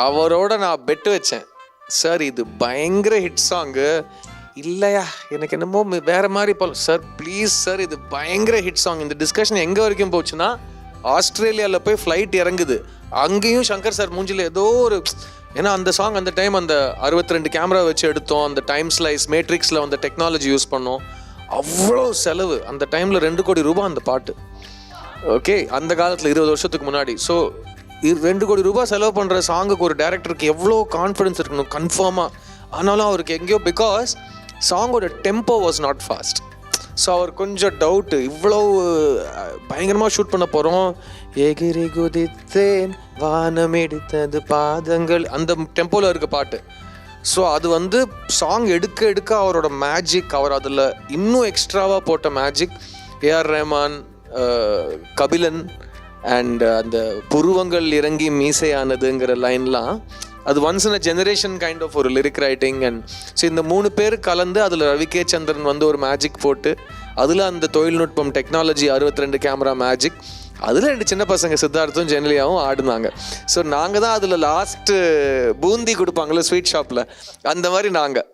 அவரோட நான் பெட்டு வச்சேன், சார் இது பயங்கர ஹிட் சாங்கு இல்லையா, எனக்கு என்னமோ வேற மாதிரி போல சார், ப்ளீஸ் சார் இது பயங்கர ஹிட் சாங். இந்த டிஸ்கஷன் எங்கே வரைக்கும் போச்சுன்னா, ஆஸ்திரேலியாவில் போய் ஃப்ளைட் இறங்குது, அங்கேயும் சங்கர் சார் மூஞ்சில் ஏதோ ஒரு, ஏன்னா அந்த சாங் அந்த டைம் அந்த 62 கேமரா வச்சு எடுத்தோம், அந்த டைம் ஸ்லைஸ் மேட்ரிக்ஸில் அந்த டெக்னாலஜி யூஸ் பண்ணோம், அவ்வளோ செலவு அந்த டைமில் 2 கோடி ரூபாய் அந்த பாட்டு. ஓகே, அந்த காலத்தில் 20 வருஷத்துக்கு முன்னாடி. ஸோ 2 கோடி ரூபாய் செலவு பண்ணுற சாங்குக்கு ஒரு டேரக்டருக்கு எவ்வளோ கான்ஃபிடன்ஸ் இருக்கணும் கன்ஃபார்மாக. ஆனாலும் அவருக்கு எங்கேயோ, பிகாஸ் சாங்கோட tempo was not fast. So அவர் கொஞ்சம் டவுட்டு, இவ்வளோ பயங்கரமாக ஷூட் பண்ண போகிறோம், எகிரி குதித்தேன் வானம் எடுத்தது பாதங்கள், அந்த டெம்போவில் இருக்க பாட்டு. ஸோ அது வந்து சாங் எடுக்க எடுக்க அவரோட மேஜிக், அவர் அதில் இன்னும் எக்ஸ்ட்ராவாக போட்ட magic, AR Rahman, Kabilan and அந்த புருவங்கள் இறங்கி மீசையானதுங்கிற லைன்லாம், அது once in a generation kind of ஒரு லிரிக் ரைட்டிங். அண்ட் ஸோ இந்த 3 பேர் கலந்து அதில் ரவி கே சந்திரன் வந்து ஒரு மேஜிக் போட்டு, அதில் அந்த தொழில்நுட்பம் டெக்னாலஜி 62 கேமரா மேஜிக், அதில் 2 சின்ன பசங்க சித்தார்த்தும் ஜெனிலியாவும் ஆடுனாங்க. ஸோ நாங்கள் தான் அதில் லாஸ்ட்டு பூந்தி கொடுப்பாங்களே ஸ்வீட் ஷாப்பில், அந்த மாதிரி நாங்கள்